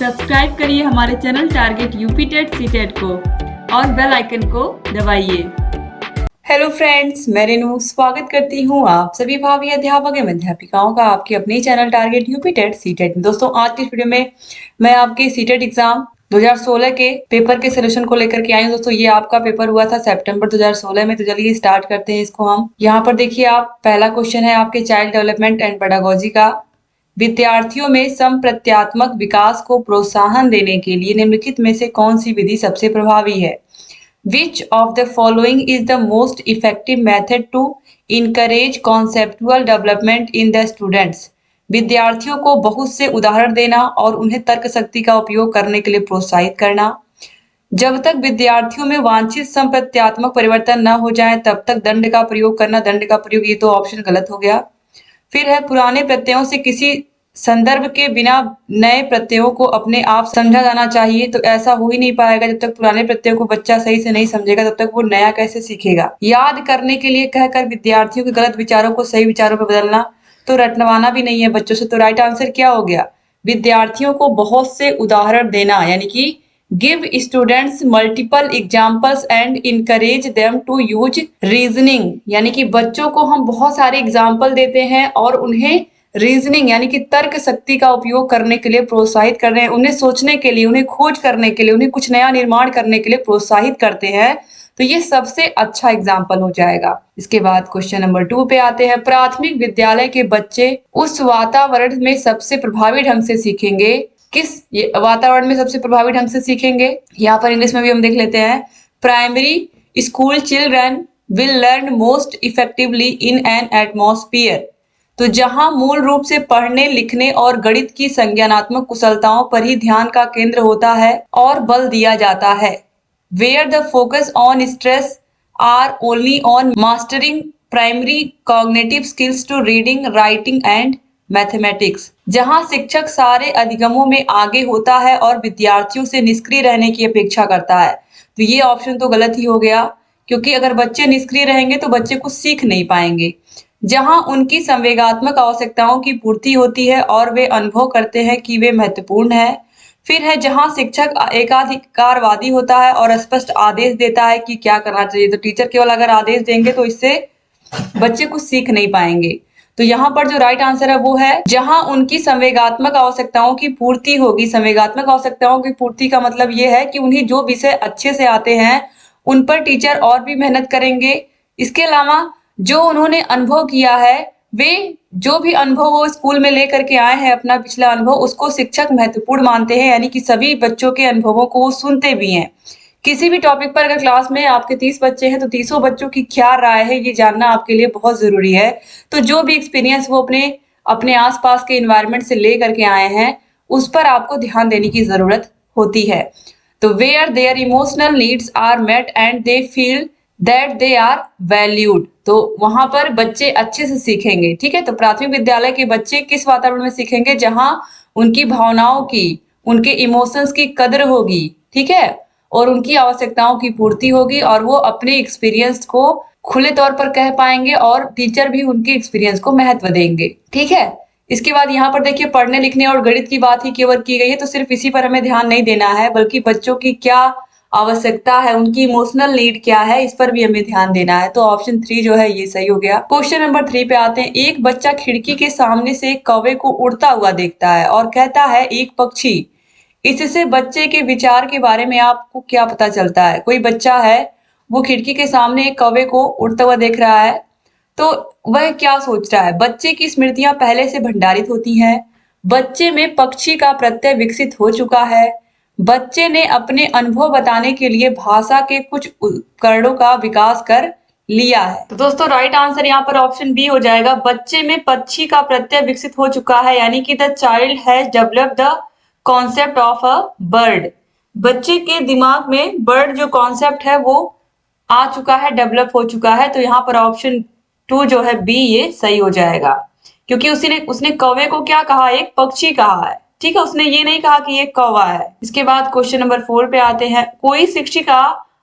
Subscribe करिए हमारे channel target UP TET CTET को और बेल आइकन को दबाइए। हेलो फ्रेंड्स, मैं रेनू स्वागत करती हूँ आप सभी भावी अध्यापक एवं अध्यापिकाओं का आपके अपने channel target UP TET CTET में। दोस्तों, आज की वीडियो में मैं आपके सीटेट एग्जाम 2016 के पेपर के सोल्यूशन को लेकर के आई हूँ। दोस्तों, ये आपका पेपर हुआ था सितंबर 2016 में। तो चलिए स्टार्ट करते हैं इसको हम। यहाँ पर देखिए, आप पहला क्वेश्चन है आपके चाइल्ड डेवलपमेंट एंड पेडागोजी का। विद्यार्थियों में संप्रत्यात्मक विकास को प्रोत्साहन देने के लिए निम्नलिखित में से कौन सी विधि सबसे प्रभावी है? Which of the following is the most effective method to encourage conceptual development in the students? विद्यार्थियों को बहुत से उदाहरण देना और उन्हें तर्क शक्ति का उपयोग करने के लिए प्रोत्साहित करना। जब तक विद्यार्थियों में वांछित संप्रत्यात्मक परिवर्तन न हो जाए तब तक दंड का प्रयोग करना। दंड का प्रयोग, ये तो ऑप्शन गलत हो गया। फिर है पुराने प्रत्ययों से किसी संदर्भ के बिना नए प्रत्ययों को अपने आप समझा जाना चाहिए। तो ऐसा हो ही नहीं पाएगा। जब तक पुराने प्रत्ययों को बच्चा सही से नहीं समझेगा तब तक वो नया कैसे सीखेगा। याद करने के लिए कहकर विद्यार्थियों के गलत विचारों को सही विचारों पर बदलना तो रटवाना भी नहीं है बच्चों से। तो राइट आंसर क्या हो गया? विद्यार्थियों को बहुत से उदाहरण देना, यानी कि give students multiple examples and encourage them to use reasoning, यानी कि बच्चों को हम बहुत सारे एग्जाम्पल देते हैं और उन्हें रीजनिंग यानी कि तर्क शक्ति का उपयोग करने के लिए प्रोत्साहित कर रहे हैं। उन्हें सोचने के लिए, उन्हें खोज करने के लिए, उन्हें कुछ नया निर्माण करने के लिए प्रोत्साहित करते हैं। तो ये सबसे अच्छा एग्जाम्पल हो जाएगा। इसके बाद क्वेश्चन नंबर 2 पे आते हैं। प्राथमिक विद्यालय के बच्चे उस वातावरण में सबसे प्रभावी ढंग से सीखेंगे। किस वातावरण में सबसे प्रभावी ढंग से सीखेंगे? यहाँ पर इंग्लिश में भी हम देख लेते हैं। Primary school children will learn most effectively in an atmosphere. तो जहां मूल रूप से पढ़ने, लिखने और गणित की संज्ञानात्मक कुशलताओं पर ही ध्यान का केंद्र होता है और बल दिया जाता है। Where the focus on stress are only on mastering primary cognitive skills to reading, writing and mathematics. जहां शिक्षक सारे अधिगमों में आगे होता है और विद्यार्थियों से निष्क्रिय रहने की अपेक्षा करता है। तो ये ऑप्शन तो गलत ही हो गया, क्योंकि अगर बच्चे निष्क्रिय रहेंगे तो बच्चे कुछ सीख नहीं पाएंगे। जहां उनकी संवेगात्मक आवश्यकताओं की पूर्ति होती है और वे अनुभव करते हैं कि वे महत्वपूर्ण है। फिर है जहां शिक्षक एकाधिकारवादी होता है और स्पष्ट आदेश देता है कि क्या करना चाहिए। तो टीचर केवल अगर आदेश देंगे तो इससे बच्चे कुछ सीख नहीं पाएंगे। तो यहाँ पर जो राइट आंसर है वो है जहां उनकी संवेगात्मक आवश्यकताओं की पूर्ति होगी। संवेगात्मक आवश्यकताओं की पूर्ति का मतलब ये है कि उन्हें जो विषय अच्छे से आते हैं उन पर टीचर और भी मेहनत करेंगे। इसके अलावा जो उन्होंने अनुभव किया है, वे जो भी अनुभव वो स्कूल में लेकर के आए हैं, अपना पिछला अनुभव, उसको शिक्षक महत्वपूर्ण मानते हैं। यानी कि सभी बच्चों के अनुभवों को वो सुनते भी हैं। किसी भी टॉपिक पर अगर क्लास में आपके 30 बच्चे हैं तो 30 बच्चों की क्या राय है ये जानना आपके लिए बहुत जरूरी है। तो जो भी एक्सपीरियंस वो अपने अपने आसपास के एनवायरनमेंट से ले करके आए हैं उस पर आपको ध्यान देने की जरूरत होती है। तो where there emotional needs are met and they feel that they are valued, तो वहां पर बच्चे अच्छे से सीखेंगे। ठीक है, तो प्राथमिक विद्यालय के बच्चे किस वातावरण में सीखेंगे? जहां उनकी भावनाओं की, उनके इमोशंस की कदर होगी, ठीक है, और उनकी आवश्यकताओं की पूर्ति होगी और वो अपने एक्सपीरियंस को खुले तौर पर कह पाएंगे और टीचर भी उनके एक्सपीरियंस को महत्व देंगे। ठीक है, इसके बाद यहाँ पर देखिए पढ़ने लिखने और गणित की बात ही केवल की गई है। तो सिर्फ इसी पर हमें ध्यान नहीं देना है, बल्कि बच्चों की क्या आवश्यकता है, उनकी इमोशनल नीड क्या है, इस पर भी हमें ध्यान देना है। तो ऑप्शन 3 जो है ये सही हो गया। क्वेश्चन नंबर 3 पे आते हैं। एक बच्चा खिड़की के सामने से एक कौवे को उड़ता हुआ देखता है और कहता है एक पक्षी। इससे बच्चे के विचार के बारे में आपको क्या पता चलता है? कोई बच्चा है, वो खिड़की के सामने एक कौवे को उड़ता हुआ देख रहा है, तो वह क्या सोच रहा है? बच्चे की स्मृतियां पहले से भंडारित होती हैं, बच्चे में पक्षी का प्रत्यय विकसित हो चुका है, बच्चे ने अपने अनुभव बताने के लिए भाषा के कुछ उपकरणों का विकास कर लिया है। तो दोस्तों राइट आंसर यहाँ पर ऑप्शन बी हो जाएगा। बच्चे में पक्षी का प्रत्यय विकसित हो चुका है, यानी कि the child has developed the concept of a bird. बच्चे के दिमाग में बर्ड जो कॉन्सेप्ट है वो आ चुका है, डेवलप हो चुका है। तो यहाँ पर ऑप्शन 2 जो है बी ये सही हो जाएगा, क्योंकि उसने कौवे को क्या कहा? एक पक्षी कहा है। ठीक है, उसने ये नहीं कहा कि ये कौवा है। इसके बाद क्वेश्चन नंबर 4 पे आते हैं। कोई शिक्षिका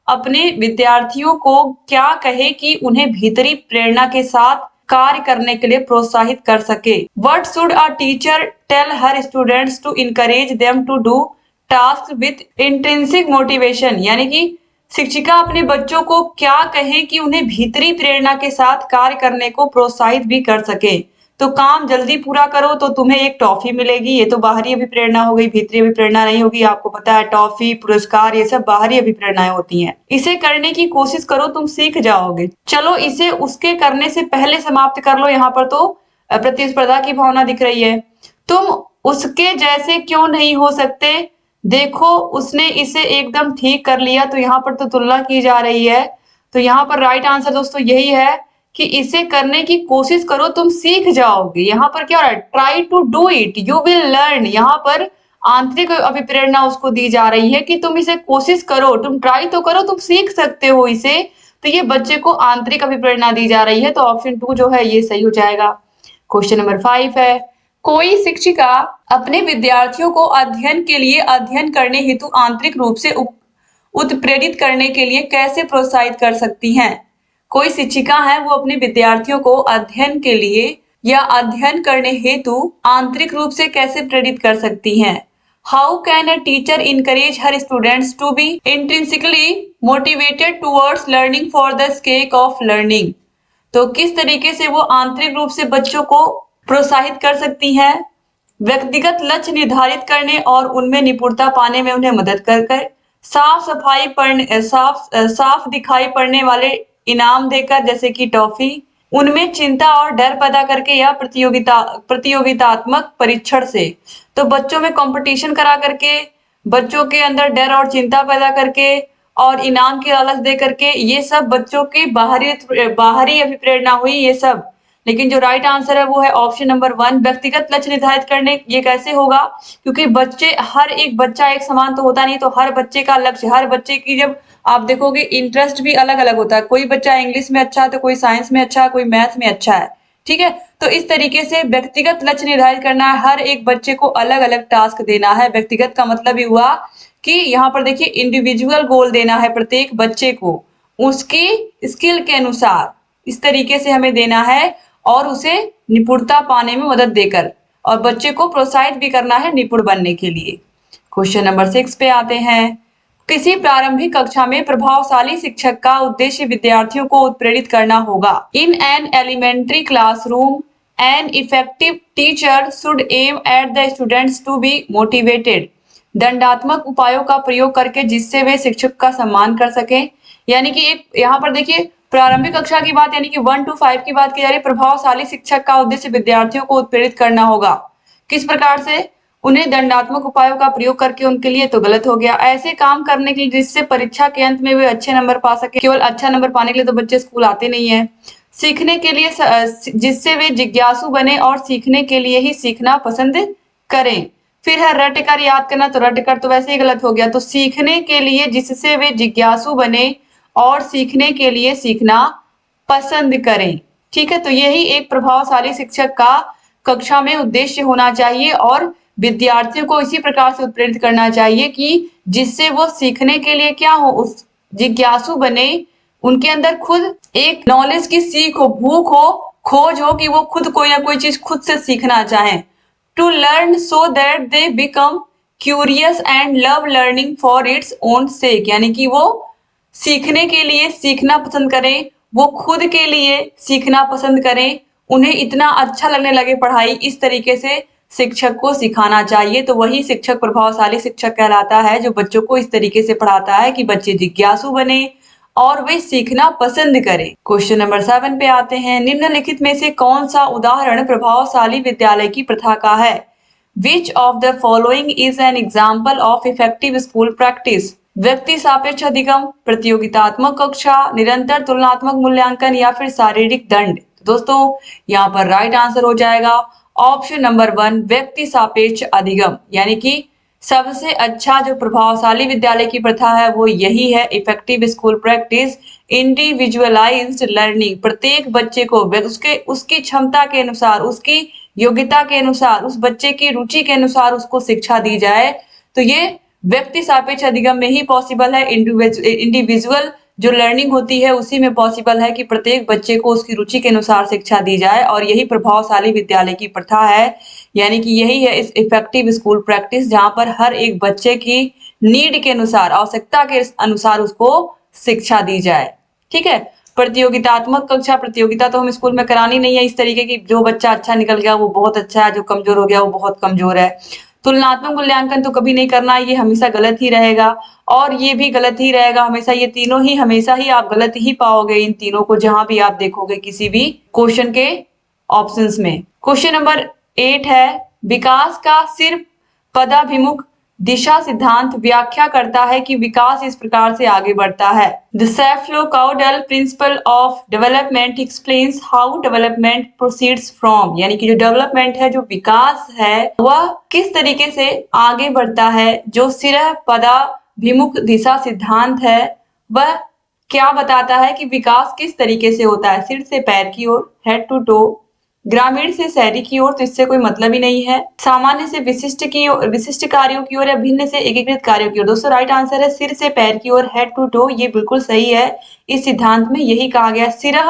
अपने विद्यार्थियों को क्या कहे कि उन्हें भीतरी प्रेरणा के साथ कार्य करने के लिए प्रोत्साहित कर सके। What should a teacher tell her students to encourage them to do tasks with intrinsic motivation? यानी कि शिक्षिका अपने बच्चों को क्या कहे कि उन्हें भीतरी प्रेरणा के साथ कार्य करने को प्रोत्साहित भी कर सके। तो काम जल्दी पूरा करो तो तुम्हें एक टॉफी मिलेगी। ये तो बाहरी अभिप्रेरणा हो गई, भीतरी अभिप्रेरणा नहीं होगी। आपको पता है टॉफी, पुरस्कार, ये सब बाहरी अभिप्रेरणाएं होती हैं। इसे करने की कोशिश करो, तुम सीख जाओगे। चलो इसे उसके करने से पहले समाप्त कर लो। यहाँ पर तो प्रतिस्पर्धा की भावना दिख रही है। तुम उसके जैसे क्यों नहीं हो सकते? देखो उसने इसे एकदम ठीक कर लिया। तो यहाँ पर तो तुलना की जा रही है। तो यहाँ पर राइट आंसर दोस्तों यही है कि इसे करने की कोशिश करो, तुम सीख जाओगे। यहाँ पर क्या हो रहा है? Try to do it, you will learn. यहाँ पर आंतरिक अभिप्रेरणा उसको दी जा रही है कि तुम इसे कोशिश करो, तुम ट्राई तो करो, तुम सीख सकते हो इसे। तो ये बच्चे को आंतरिक अभिप्रेरणा दी जा रही है। तो ऑप्शन 2 जो है ये सही हो जाएगा। क्वेश्चन नंबर 5 है, कोई शिक्षिका अपने विद्यार्थियों को अध्ययन के लिए अध्ययन करने हेतु आंतरिक रूप से उत्प्रेरित करने के लिए कैसे प्रोत्साहित कर सकती हैं? कोई शिक्षिका है वो अपने विद्यार्थियों को अध्ययन के लिए या अध्ययन करने हेतु आंतरिक रूप से कैसे प्रेरित कर सकती हैं? How can a teacher encourage her students to be intrinsically motivated towards learning for the sake of learning? तो किस तरीके से वो आंतरिक रूप से बच्चों को प्रोत्साहित कर सकती हैं? व्यक्तिगत लक्ष्य निर्धारित करने और उनमें निपुणता पाने में उन्हें मदद कर साफ दिखाई पड़ने वाले इनाम देकर, जैसे कि टॉफी, उनमें चिंता और डर पैदा करके, या प्रतियोगितात्मक परीक्षण से। तो बच्चों में कंपटीशन करा करके, बच्चों के अंदर डर और चिंता पैदा करके और इनाम की लालच दे करके, ये सब बच्चों की बाहरी अभिप्रेरणा हुई ये सब। लेकिन जो राइट आंसर है वो है ऑप्शन नंबर 1, व्यक्तिगत लक्ष्य निर्धारित करने। ये कैसे होगा? क्योंकि बच्चे, हर एक बच्चा एक समान तो होता नहीं। तो हर बच्चे का लक्ष्य, हर बच्चे की, जब आप देखोगे इंटरेस्ट भी अलग अलग होता है। कोई बच्चा इंग्लिश में अच्छा है तो कोई साइंस में अच्छा है, कोई मैथ में अच्छा है। ठीक है, तो इस तरीके से व्यक्तिगत लक्ष्य निर्धारित करना है। हर एक बच्चे को अलग अलग टास्क देना है। व्यक्तिगत का मतलब ही हुआ कि यहाँ पर देखिए इंडिविजुअल गोल देना है प्रत्येक बच्चे को, उसकी स्किल के अनुसार इस तरीके से हमें देना है और उसे निपुणता पाने में मदद देकर, और बच्चे को प्रोत्साहित भी करना है निपुण बनने के लिए। क्वेश्चन नंबर 6 पे आते हैं, किसी प्रारंभिक कक्षा में प्रभावशाली शिक्षक का उद्देश्य विद्यार्थियों को उत्प्रेरित करना होगा। In an elementary classroom an effective teacher should aim at the students to be motivated. दंडात्मक उपायों का प्रयोग करके जिससे वे शिक्षक का सम्मान कर सके। यानी कि एक यहाँ पर देखिए प्रारंभिक कक्षा की बात, यानी कि 1 to 5 की बात की जा रही है। प्रभावशाली शिक्षक का उद्देश्य विद्यार्थियों को उत्प्रेरित करना होगा। किस प्रकार से? उन्हें दंडात्मक उपायों का प्रयोग करके उनके लिए तो गलत हो गया। ऐसे काम करने के लिए जिससे परीक्षा के अंत में वे अच्छे नंबर पा सके। केवल अच्छा नंबर पाने के लिए तो बच्चे स्कूल आते नहीं है। सीखने के लिए, जिससे वे जिज्ञासु बने और सीखने के लिए ही सीखना पसंद करें। फिर है रट कर याद करना, तो रट कर तो वैसे ही गलत हो गया। तो सीखने के लिए जिससे वे जिज्ञासु बने और सीखने के लिए सीखना पसंद करें। ठीक है, तो यही एक प्रभावशाली शिक्षक का कक्षा में उद्देश्य होना चाहिए और विद्यार्थियों को इसी प्रकार से उत्प्रेरित करना चाहिए कि जिससे वो सीखने के लिए क्या हो, उस जिज्ञासु बने, उनके अंदर खुद एक नॉलेज की सीख हो, भूख हो, खोज हो कि वो खुद कोई ना कोई चीज खुद से सीखना चाहें। To learn so that they become curious and love learning for its own sake. यानी कि वो सीखने के लिए सीखना पसंद करें, वो खुद के लिए सीखना पसंद करें, उन्हें इतना अच्छा लगने लगे पढ़ाई। इस तरीके से शिक्षक को सिखाना चाहिए। तो वही शिक्षक प्रभावशाली शिक्षक कहलाता है, जो बच्चों को इस तरीके से पढ़ाता है कि बच्चे जिज्ञासु बने और वे सीखना पसंद करें। क्वेश्चन नंबर 7 पे आते हैं, निम्नलिखित में से कौन सा उदाहरण प्रभावशाली विद्यालय की प्रथा का है? Which of the following is an example of effective school practice? व्यक्ति सापेक्ष अधिगम, प्रतियोगितात्मक कक्षा, निरंतर तुलनात्मक मूल्यांकन या फिर शारीरिक दंड। दोस्तों यहाँ पर राइट आंसर हो जाएगा ऑप्शन नंबर 1, व्यक्ति सापेक्ष अधिगम। यानी कि सबसे अच्छा जो प्रभावशाली विद्यालय की प्रथा है वो यही है, effective school practice, individualised learning. प्रत्येक बच्चे को उसकी क्षमता के अनुसार, उसकी योग्यता के अनुसार, उस बच्चे की रुचि के अनुसार उसको शिक्षा दी जाए। तो ये व्यक्ति सापेक्ष अधिगम में ही पॉसिबल है। इंडिविजुअल जो लर्निंग होती है उसी में पॉसिबल है कि प्रत्येक बच्चे को उसकी रुचि के अनुसार शिक्षा दी जाए और यही प्रभावशाली विद्यालय की प्रथा है। यानी कि यही है इस इफेक्टिव स्कूल प्रैक्टिस, जहाँ पर हर एक बच्चे की नीड के अनुसार, आवश्यकता के अनुसार उसको शिक्षा दी जाए। ठीक है। प्रतियोगितात्मक कक्षा, प्रतियोगिता तो हम स्कूल में करानी नहीं है इस तरीके की, जो बच्चा अच्छा निकल गया वो बहुत अच्छा है, जो कमजोर हो गया वो बहुत कमजोर है। तुलनात्मक मूल्यांकन तो कभी नहीं करना, ये हमेशा गलत ही रहेगा और ये भी गलत ही रहेगा हमेशा। ये तीनों ही हमेशा ही आप गलत ही पाओगे, इन तीनों को जहां भी आप देखोगे किसी भी क्वेश्चन के ऑप्शंस में। क्वेश्चन नंबर 8 है, विकास का सिर्फ पदाभिमुख दिशा सिद्धांत व्याख्या करता है कि विकास इस प्रकार से आगे बढ़ता है। The cephalocaudal principle of development explains how development proceeds from, यानी कि जो डेवलपमेंट है, जो विकास है, वह किस तरीके से आगे बढ़ता है। जो सिर्फ पदाभिमुख दिशा सिद्धांत है वह क्या बताता है कि विकास किस तरीके से होता है, सिर से पैर की ओर, हेड टू टो, ग्रामीण से शहरी की ओर, तो इससे कोई मतलब ही नहीं है। सामान्य से विशिष्ट की ओर, विशिष्ट कार्यों की ओर, या भिन्न से एकीकृत कार्यों की ओर। दोस्तों राइट आंसर है सिर से पैर की ओर, हेड टू टो, ये बिल्कुल सही है। इस सिद्धांत में यही कहा गया, सिर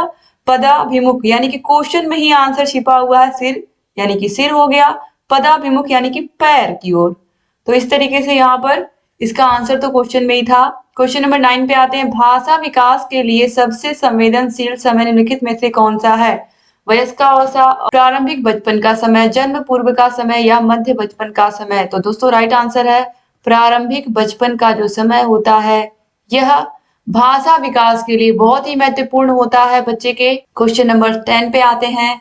पदाभिमुख, यानी कि क्वेश्चन में ही आंसर छिपा हुआ है, सिर यानी कि सिर हो गया, पदाभिमुख यानी कि पैर की ओर। तो इस तरीके से यहाँ पर इसका आंसर तो क्वेश्चन में ही था। क्वेश्चन नंबर 9 पे आते हैं, भाषा विकास के लिए सबसे संवेदनशील समय निम्नलिखित में से कौन सा है। वयस्कावस्था, प्रारंभिक बचपन का समय, जन्म पूर्व का समय या मध्य बचपन का समय। तो दोस्तों राइट आंसर है प्रारंभिक बचपन का जो समय होता है, यह भाषा विकास के लिए बहुत ही महत्वपूर्ण होता है बच्चे के। क्वेश्चन नंबर 10 पे आते हैं,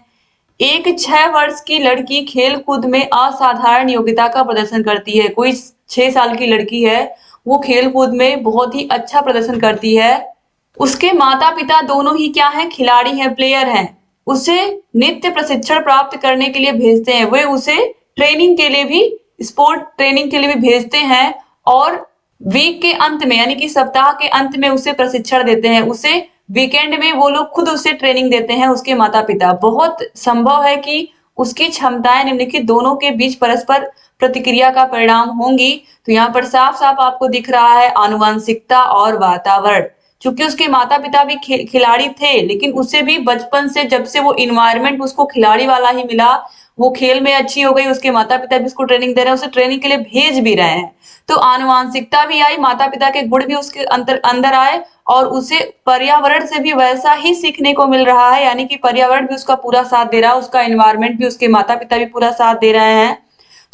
एक 6 वर्ष की लड़की खेल कूद में असाधारण योग्यता का प्रदर्शन करती है। कोई 6 साल की लड़की है, वो खेल कूद में बहुत ही अच्छा प्रदर्शन करती है। उसके माता पिता दोनों ही क्या हैं, खिलाड़ी हैं, प्लेयर हैं। उसे नित्य प्रशिक्षण प्राप्त करने के लिए भेजते हैं, वे उसे ट्रेनिंग के लिए भी, स्पोर्ट ट्रेनिंग के लिए भी भेजते हैं और वीक के अंत में यानी कि सप्ताह के अंत में उसे प्रशिक्षण देते हैं। उसे वीकेंड में वो लोग खुद उसे ट्रेनिंग देते हैं, उसके माता पिता। बहुत संभव है कि उसकी क्षमताएं निम्नलिखित दोनों के बीच परस्पर प्रतिक्रिया का परिणाम होंगी। तो यहाँ पर साफ साफ आपको दिख रहा है आनुवंशिकता और वातावरण। चूंकि उसके माता पिता भी खिलाड़ी थे, लेकिन उसे भी बचपन से, जब से वो इन्वायरमेंट उसको खिलाड़ी वाला ही मिला, वो खेल में अच्छी हो गई, उसके माता पिता भी उसको ट्रेनिंग दे रहे हैं, उसे ट्रेनिंग के लिए भेज भी रहे हैं। तो आनुवांशिकता भी आई, माता पिता के गुण भी उसके अंदर आए और उसे पर्यावरण से भी वैसा ही सीखने को मिल रहा है, यानी कि पर्यावरण भी उसका पूरा साथ दे रहा है, उसका एनवायरमेंट भी, उसके माता पिता भी पूरा साथ दे रहे हैं।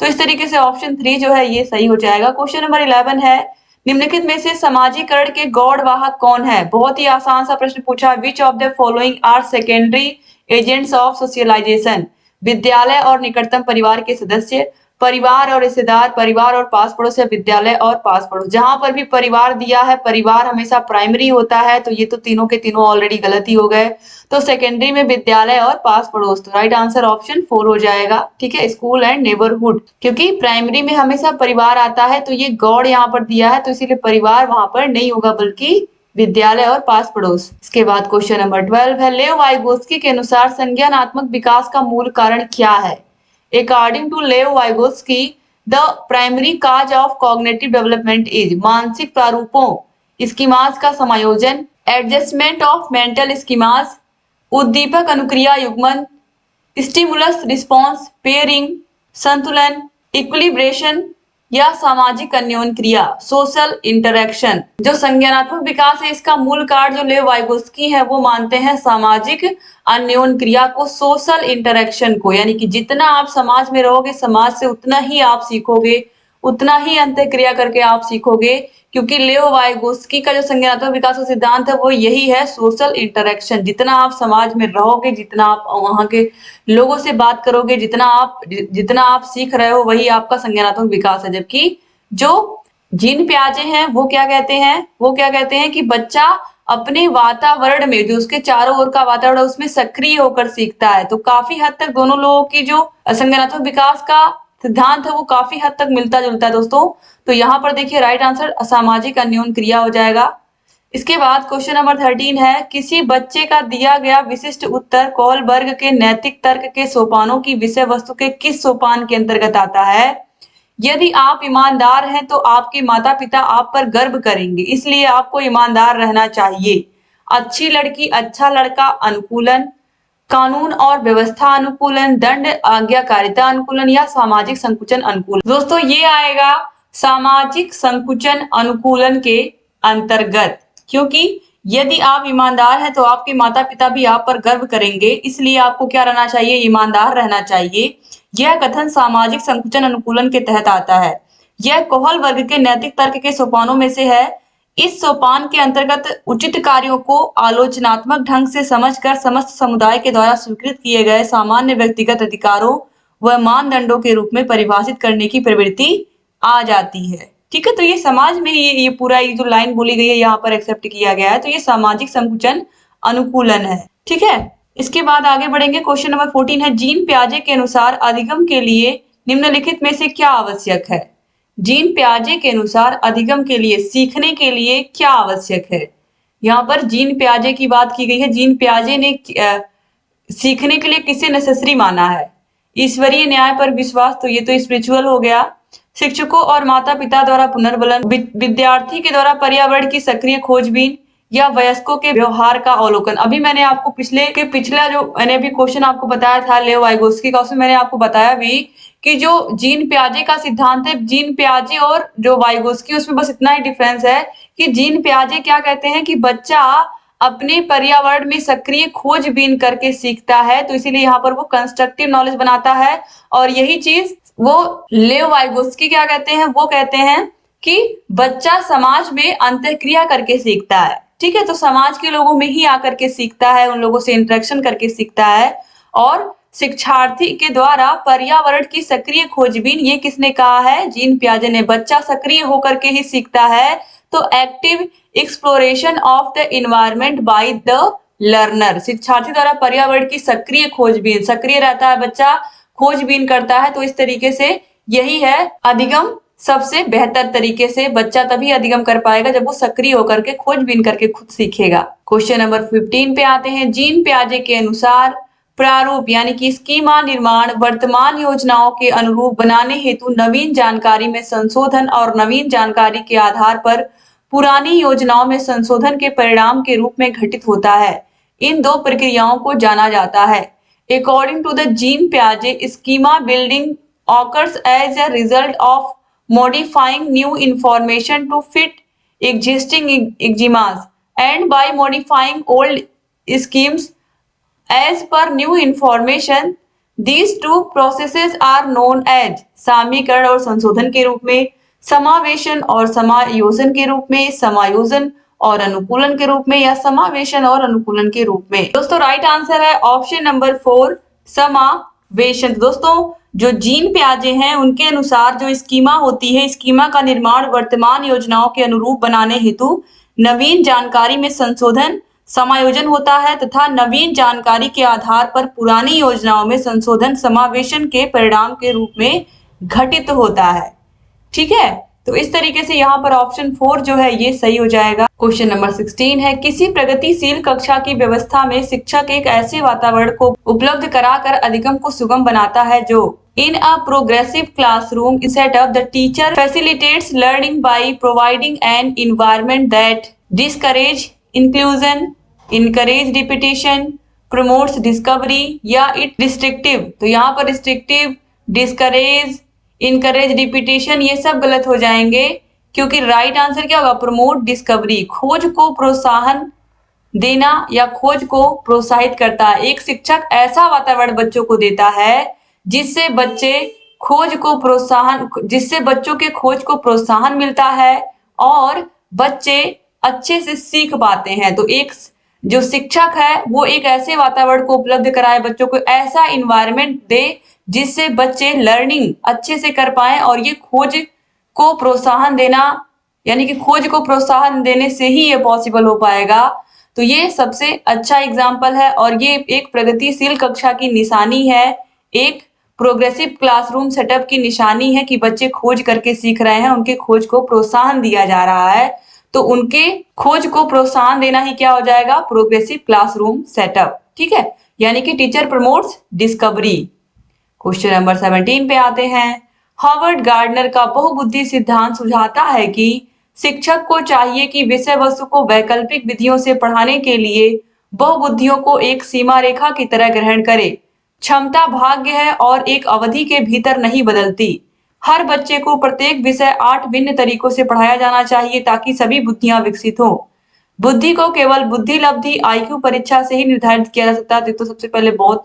तो इस तरीके से ऑप्शन 3 जो है ये सही हो जाएगा। क्वेश्चन नंबर 11 है, निम्नलिखित में से समाजीकरण के गौड़ वाहक कौन है। बहुत ही आसान सा प्रश्न पूछा, which of the following are secondary agents of socialization. विद्यालय और निकटतम परिवार के सदस्य, परिवार और रिश्तेदार, परिवार और पास पड़ोस, या विद्यालय और पास पड़ोस। जहां पर भी परिवार दिया है, परिवार हमेशा प्राइमरी होता है, तो ये तो तीनों के तीनों ऑलरेडी गलत ही हो गए। तो सेकेंडरी में विद्यालय और पास पड़ोस, तो राइट आंसर ऑप्शन 4 हो जाएगा। ठीक है, स्कूल एंड नेबरहुड, क्योंकि प्राइमरी में हमेशा परिवार आता है, तो ये गौड़ यहाँ पर दिया है, तो इसीलिए परिवार वहां पर नहीं होगा, बल्कि विद्यालय और पास पड़ोस। इसके बाद क्वेश्चन नंबर 12 है, लेव वाइगोत्स्की के अनुसार संज्ञानात्मक विकास का मूल कारण क्या है। According to Lev Vygotsky, the primary cause of cognitive development is मानसिक प्रारूपों, स्कीमास का समायोजन, एडजस्टमेंट ऑफ मेंटल स्कीमास, उद्दीपक अनुक्रिया युग्मन, स्टिमुलस रिस्पॉन्स पेयरिंग, संतुलन इक्विलिब्रेशन, या सामाजिक अन्योन क्रिया सोशल इंटरेक्शन। जो संज्ञानात्मक विकास है, इसका मूल कारण जो लेव वाइगोत्स्की है वो मानते हैं सामाजिक अन्योन क्रिया को, सोशल इंटरेक्शन को। यानी कि जितना आप समाज में रहोगे, समाज से उतना ही आप सीखोगे, उतना ही अंतःक्रिया करके आप सीखोगे। क्योंकि लेव वाइगोत्स्की का जो संज्ञानात्मक विकास का सिद्धांत है वो यही है, सोशल इंटरेक्शन। जितना आप समाज में रहोगे, जितना आप वहां के लोगों से बात करोगे, जितना आप सीख रहे हो, वही आपका संज्ञानात्मक विकास है। जबकि जो जीन प्याजे हैं वो क्या कहते हैं, वो क्या कहते हैं कि बच्चा अपने वातावरण में, जो उसके चारों ओर का वातावरण है, उसमें सक्रिय होकर सीखता है। तो काफी हद तक दोनों लोगों की जो संज्ञानात्मक विकास का सिद्धांत है वो काफी हद तक मिलता जुलता है दोस्तों। तो यहाँ पर देखिए राइट आंसर असामाजिक अन्योन क्रिया हो जाएगा। इसके बाद क्वेश्चन नंबर 13 है, किसी बच्चे का दिया गया विशिष्ट उत्तर कोहलबर्ग के नैतिक तर्क के सोपानों की विषय वस्तु के किस सोपान के अंतर्गत आता है। यदि आप ईमानदार हैं तो आपके माता पिता आप पर गर्व करेंगे, इसलिए आपको ईमानदार रहना चाहिए। अच्छी लड़की, अच्छा लड़का अनुकूलन, कानून और व्यवस्था अनुकूलन, दंड आज्ञाकारिता अनुकूलन या सामाजिक संकुचन अनुकूलन। दोस्तों ये आएगा सामाजिक संकुचन अनुकूलन के अंतर्गत, क्योंकि यदि आप ईमानदार हैं तो आपके माता पिता भी आप पर गर्व करेंगे, इसलिए आपको क्या रहना चाहिए, ईमानदार रहना चाहिए। यह कथन सामाजिक संकुचन अनुकूलन के तहत आता है। यह कोहल वर्ग के नैतिक तर्क के सोपानों में से है। इस सोपान के अंतर्गत उचित कार्यों को आलोचनात्मक ढंग से समझकर समस्त समुदाय के द्वारा स्वीकृत किए गए सामान्य व्यक्तिगत अधिकारों व मानदंडों के रूप में परिभाषित करने की प्रवृत्ति आ जाती है। ठीक है, तो ये समाज में ये पूरा ये जो लाइन बोली गई है यहाँ पर एक्सेप्ट किया गया है, तो ये सामाजिक संकुचन अनुकूलन है। ठीक है, इसके बाद आगे बढ़ेंगे। क्वेश्चन नंबर 14 है, जीन पियाजे के अनुसार अधिगम के लिए निम्नलिखित में से क्या आवश्यक है? जीन पियाजे के अनुसार अधिगम के लिए, सीखने के लिए क्या आवश्यक है? यहाँ पर जीन पियाजे की बात की गई है। जीन पियाजे ने सीखने के लिए किसे नेसेसरी माना है? ईश्वरीय न्याय पर विश्वास, तो ये तो स्पिरिचुअल हो गया। शिक्षकों और माता पिता द्वारा पुनर्बलन, विद्यार्थी के द्वारा पर्यावरण की सक्रिय खोजबीन या वयस्कों के व्यवहार का अवलोकन। अभी मैंने आपको पिछला जो मैंने अभी क्वेश्चन आपको बताया था लेओ वाइगोस्की का, उसमें मैंने आपको बताया भी कि जो जीन पियाजे का सिद्धांत है, जीन पियाजे और जो वाइगोस्की, उसमें बस इतना ही डिफरेंस है कि जीन पियाजे क्या कहते हैं कि बच्चा अपने पर्यावरण में सक्रिय खोजबीन करके सीखता है, तो इसीलिए यहाँ पर वो कंस्ट्रक्टिव नॉलेज बनाता है। और यही चीज वो लेओ वाइगोस्की क्या कहते हैं, वो कहते हैं कि बच्चा समाज में अंतःक्रिया करके सीखता है। ठीक है, तो समाज के लोगों में ही आकर के सीखता है, उन लोगों से इंटरेक्शन करके सीखता है। और शिक्षार्थी के द्वारा पर्यावरण की सक्रिय खोजबीन, ये किसने कहा है? जीन पियाजे ने। बच्चा सक्रिय होकर के ही सीखता है, तो active exploration of the environment by the learner, शिक्षार्थी द्वारा पर्यावरण की सक्रिय खोजबीन, सक्रिय रहता है बच्चा, खोजबीन करता है। तो इस तरीके से यही है अधिगम, सबसे बेहतर तरीके से बच्चा तभी अधिगम कर पाएगा जब वो सक्रिय होकर के खोजबीन करके खुद सीखेगा। क्वेश्चन नंबर 15 पे आते हैं। जीन पियाजे के अनुसार प्रारूप यानी कि स्कीमा निर्माण वर्तमान योजनाओं के अनुरूप बनाने हेतु नवीन जानकारी में संशोधन और नवीन जानकारी के आधार पर पुरानी योजनाओं में संशोधन के परिणाम के रूप में घटित होता है। इन दो प्रक्रियाओं को जाना जाता है। According to the Jean Piaget, schema building occurs as a result of modifying new information to fit existing schemas and by modifying old schemes as per new information. These two processes are known as सामीकरण और संशोधन के रूप में, समावेशन और समायोजन के रूप में, समायोजन और अनुकूलन के रूप में, या समावेशन और अनुकूलन के रूप में। दोस्तों राइट आंसर है ऑप्शन नंबर 4, समावेशन। दोस्तों जो जीन पियाजे हैं उनके अनुसार जो स्कीमा होती है, स्कीमा का निर्माण वर्तमान योजनाओं के अनुरूप बनाने हेतु नवीन जानकारी में संशोधन, समायोजन होता है तथा नवीन जानकारी के आधार पर पुरानी योजनाओं में संशोधन समावेशन के परिणाम के रूप में घटित होता है। ठीक है, तो इस तरीके से यहाँ पर ऑप्शन 4 जो है ये सही हो जाएगा। क्वेश्चन नंबर 16 है, किसी प्रगतिशील कक्षा की व्यवस्था में शिक्षक एक ऐसे वातावरण को उपलब्ध कराकर अधिगम को सुगम बनाता है जो in a progressive classroom setup the teacher facilitates learning by providing an environment that discourage inclusion, encourage repetition, promotes discovery, या इट रिस्ट्रिक्टिव। तो यहाँ पर रिस्ट्रिक्टिव, डिस्करेज, इनकरेज, रिपीटेशन ये सब गलत हो जाएंगे, क्योंकि राइट आंसर क्या होगा? प्रमोट डिस्कवरी, खोज को प्रोत्साहन देना या खोज को प्रोत्साहित करता है। एक शिक्षक ऐसा वातावरण बच्चों को देता है जिससे बच्चों के खोज को प्रोत्साहन मिलता है और बच्चे अच्छे से सीख पाते हैं। तो एक जो शिक्षक है वो एक ऐसे वातावरण को उपलब्ध कराए, बच्चों को ऐसा इन्वायरमेंट दे जिससे बच्चे लर्निंग अच्छे से कर पाए, और ये खोज को प्रोत्साहन देना यानी कि खोज को प्रोत्साहन देने से ही ये पॉसिबल हो पाएगा। तो ये सबसे अच्छा एग्जाम्पल है और ये एक प्रगतिशील कक्षा की निशानी है, एक प्रोग्रेसिव क्लासरूम सेटअप की निशानी है कि बच्चे खोज करके सीख रहे हैं, उनके खोज को प्रोत्साहन दिया जा रहा है। तो उनके खोज को प्रोत्साहन देना ही क्या हो जाएगा? Progressive classroom setup. ठीक है, यानी कि teacher promotes discovery. Question number 17 पे आते हैं। हार्वर्ड गार्डनर का बहुबुद्धि सिद्धांत सुझाता है कि शिक्षक को चाहिए कि विषय वस्तु को वैकल्पिक विधियों से पढ़ाने के लिए बहुबुद्धियों को एक सीमा रेखा की तरह ग्रहण करे। क्षमता भाग्य है और एक अवधि के भीतर नहीं बदलती। हर बच्चे को प्रत्येक विषय 8 भिन्न तरीकों से पढ़ाया जाना चाहिए ताकि सभी बुद्धियां विकसित हो। बुद्धि को केवल बुद्धि लब्धि आईक्यू परीक्षा से ही निर्धारित किया जा सकता है। तो सबसे पहले बहुत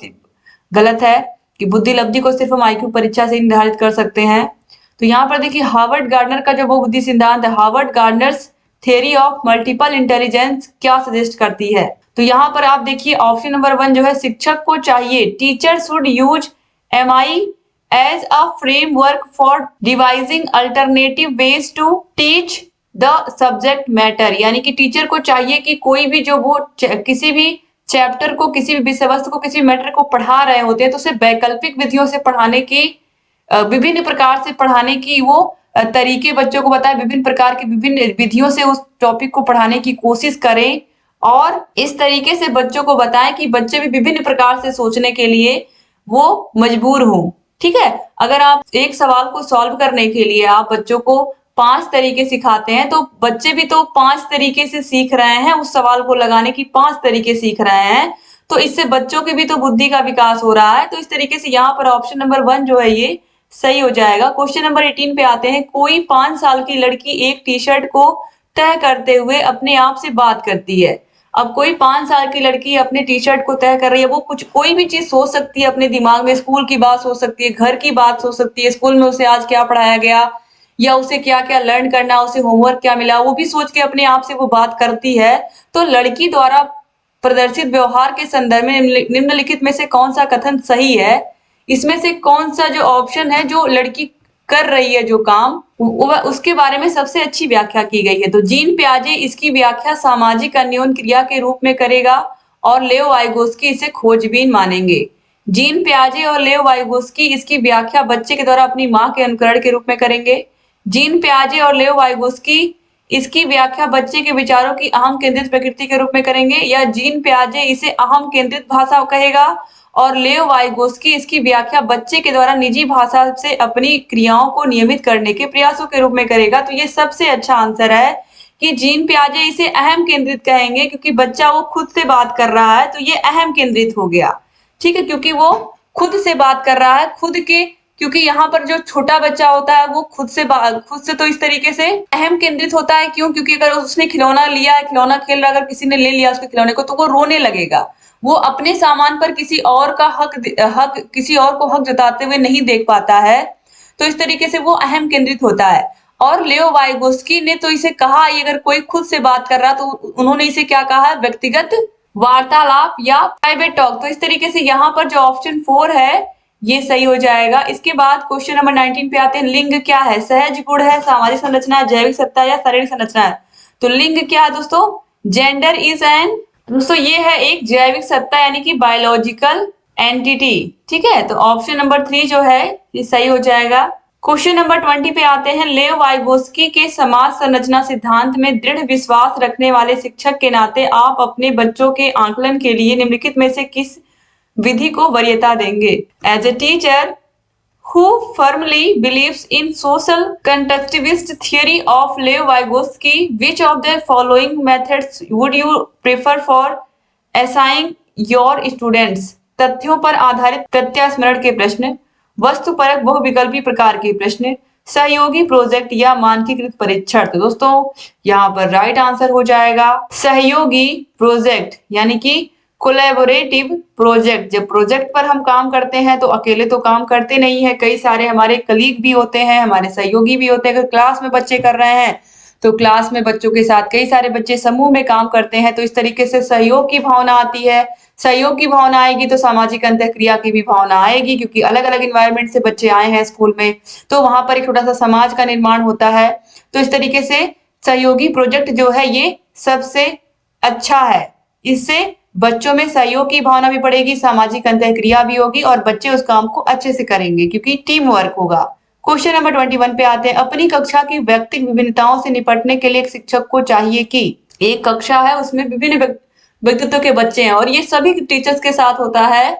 गलत है कि बुद्धि लब्धि को सिर्फ हम आईक्यू परीक्षा से ही निर्धारित कर सकते हैं। तो यहाँ पर देखिए हार्वर्ड गार्डनर का जो वो बुद्धि सिद्धांत है, Harvard Gardner's theory of multiple intelligence क्या सजेस्ट करती है। तो यहाँ पर आप देखिए ऑप्शन नंबर 1 जो है, शिक्षक को चाहिए teacher should use MI as a framework for devising alternative ways to teach the subject matter. यानी कि टीचर को चाहिए कि कोई भी जो वो किसी भी चैप्टर को, किसी भी विषय वस्तु को, किसी मैटर को पढ़ा रहे होते हैं तो उसे वैकल्पिक विधियों से पढ़ाने की, विभिन्न प्रकार से पढ़ाने की वो तरीके बच्चों को बताएं, विभिन्न प्रकार की विभिन्न विधियों से उस टॉपिक को पढ़ाने की कोशिश करें और इस तरीके से बच्चों को बताएं कि बच्चे भी विभिन्न प्रकार से सोचने के लिए वो मजबूर हों। ठीक है, अगर आप एक सवाल को सॉल्व करने के लिए आप बच्चों को 5 तरीके सिखाते हैं तो बच्चे भी तो 5 तरीके से सीख रहे हैं, उस सवाल को लगाने की 5 तरीके सीख रहे हैं, तो इससे बच्चों की भी तो बुद्धि का विकास हो रहा है। तो इस तरीके से यहाँ पर ऑप्शन नंबर 1 जो है ये सही हो जाएगा। क्वेश्चन नंबर 18 पे आते हैं। कोई 5 साल की लड़की एक टी शर्ट को तय करते हुए अपने आप से बात करती है। अब कोई 5 साल की लड़की अपने टी शर्ट को तय कर रही है, वो कुछ कोई भी चीज सोच सकती है अपने दिमाग में, स्कूल की बात सोच सकती है, घर की बात सोच सकती है, स्कूल में उसे आज क्या पढ़ाया गया या उसे क्या क्या लर्न करना, उसे होमवर्क क्या मिला, वो भी सोच के अपने आप से वो बात करती है। तो लड़की द्वारा प्रदर्शित व्यवहार के संदर्भ में निम्नलिखित में से कौन सा कथन सही है? इसमें से कौन सा जो ऑप्शन है, जो लड़की कर रही है जो काम, उसके बारे में सबसे अच्छी व्याख्या की गई है। तो जीन पियाजे इसकी व्याख्या सामाजिक अन्योन्य क्रिया के रूप में करेगा और लेओ वाइगोस्की इसे खोजबीन मानेंगे। जीन पियाजे और लेओ वाइगोस्की इसकी व्याख्या बच्चे के द्वारा अपनी माँ के अनुकरण के रूप में करेंगे। जीन पियाजे और लेओ वाइगोस्की इसकी व्याख्या बच्चे के विचारों की अहम केंद्रित प्रकृति के रूप में करेंगे, या जीन पियाजे इसे अहम केंद्रित भाषा कहेगा और लेओ वाइगोस्की इसकी व्याख्या बच्चे के द्वारा निजी भाषा से अपनी क्रियाओं को नियमित करने के प्रयासों के रूप में करेगा। तो ये सबसे अच्छा आंसर है कि जीन पियाजे इसे अहम केंद्रित कहेंगे, क्योंकि बच्चा वो खुद से बात कर रहा है तो ये अहम केंद्रित हो गया। ठीक है, क्योंकि वो खुद से बात कर रहा है, खुद के, क्योंकि यहाँ पर जो छोटा बच्चा होता है वो खुद से तो इस तरीके से अहम केंद्रित होता है। क्यों? क्योंकि अगर उसने खिलौना लिया है, खिलौना खेल रहा है, अगर किसी ने ले लिया उसके खिलौने को तो वो रोने लगेगा। वो अपने सामान पर किसी और का हक किसी और को हक जताते हुए नहीं देख पाता है। तो इस तरीके से वो अहम केंद्रित होता है। और लेओ वाइगोस्की ने तो इसे कहा, अगर कोई खुद से बात कर रहा तो उन्होंने इसे क्या कहा है? व्यक्तिगत वार्तालाप या प्राइवेट टॉक। तो इस तरीके से यहाँ पर जो ऑप्शन 4 है ये सही हो जाएगा। इसके बाद क्वेश्चन नंबर 19 पे आते हैं। लिंग क्या है? सहज गुण है, सामाजिक संरचना है, जैविक सत्ता या शारीरिक संरचना है? तो लिंग क्या है दोस्तों? जेंडर इज एन, दोस्तों ये है एक जैविक सत्ता यानी कि बायोलॉजिकल एंटिटी। ठीक है, तो ऑप्शन नंबर 3 जो है ये सही हो जाएगा। क्वेश्चन नंबर 20 पे आते हैं। लेव वाइगोस्की के समाज संरचना सिद्धांत में दृढ़ विश्वास रखने वाले शिक्षक के नाते आप अपने बच्चों के आकलन के लिए निम्नलिखित में से किस विधि को वरीयता देंगे? As a teacher who firmly believes in social constructivist theory of Lev Vygotsky, which of the following methods would you prefer for assigning your students? तथ्यों पर आधारित प्रत्यास्मरण के प्रश्न, वस्तुपरक बहुविकल्पी प्रकार के प्रश्न, सहयोगी प्रोजेक्ट या मानकीकृत परीक्षण। तो दोस्तों यहाँ पर राइट आंसर हो जाएगा सहयोगी प्रोजेक्ट, यानी कि कोलैबोरेटिव प्रोजेक्ट। जब प्रोजेक्ट पर हम काम करते हैं तो अकेले तो काम करते नहीं है, कई सारे हमारे कलीग भी होते हैं, हमारे सहयोगी भी होते हैं। अगर क्लास में बच्चे कर रहे हैं तो क्लास में बच्चों के साथ कई सारे बच्चे समूह में काम करते हैं, तो इस तरीके से सहयोग की भावना आती है। सहयोग की भावना आएगी तो सामाजिक अंतःक्रिया की भी भावना आएगी, क्योंकि अलग अलग इन्वायरमेंट से बच्चे आए हैं स्कूल में, तो वहां पर एक छोटा सा समाज का निर्माण होता है। तो इस तरीके से सहयोगी प्रोजेक्ट जो है ये सबसे अच्छा है। इससे बच्चों में सहयोग की भावना भी बढ़ेगी, सामाजिक अंतःक्रिया भी होगी और बच्चे उस काम को अच्छे से करेंगे क्योंकि टीम वर्क होगा। क्वेश्चन नंबर 21 पे आते हैं। अपनी कक्षा की व्यक्तिगत विभिन्नताओं से निपटने के लिए एक शिक्षक को चाहिए कि एक कक्षा है उसमें विभिन्न व्यक्तित्व के बच्चे हैं और ये सभी टीचर्स के साथ होता है।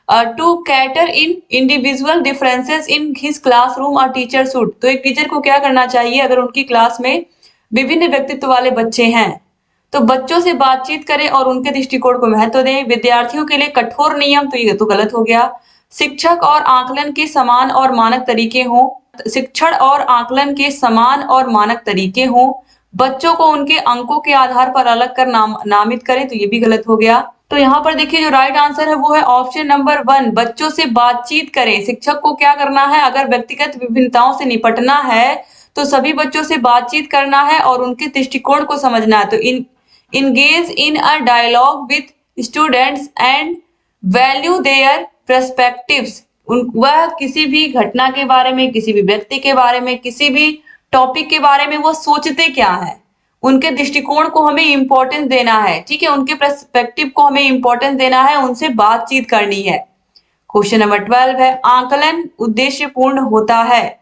To cater in individual differences in his classroom और टीचर शुड। तो एक टीचर को क्या करना चाहिए अगर उनकी क्लास में विभिन्न व्यक्तित्व वाले बच्चे हैं तो बच्चों से बातचीत करें और उनके दृष्टिकोण को महत्व दें। विद्यार्थियों के लिए कठोर नियम, तो ये तो गलत हो गया। शिक्षक और आकलन के समान और मानक तरीके हों, शिक्षण और आकलन के समान और मानक तरीके हों। बच्चों को उनके अंकों के आधार पर अलग कर नामित करें, तो ये भी गलत हो गया। तो यहाँ पर देखिए जो राइट आंसर है वो है ऑप्शन नंबर 1, बच्चों से बातचीत करें। शिक्षक को क्या करना है, अगर व्यक्तिगत विभिन्नताओं से निपटना है तो सभी बच्चों से बातचीत करना है और उनके दृष्टिकोण को समझना है। तो engage in a dialogue with students and value their perspectives। वह किसी भी घटना के बारे में, किसी भी व्यक्ति के बारे में, किसी भी टॉपिक के बारे में वो सोचते क्या है, उनके दृष्टिकोण को हमें इंपॉर्टेंस देना है। ठीक है, उनके पर्सपेक्टिव को हमें इंपॉर्टेंस देना है, उनसे बातचीत करनी है। क्वेश्चन नंबर 12 है, आकलन उद्देश्यपूर्ण होता है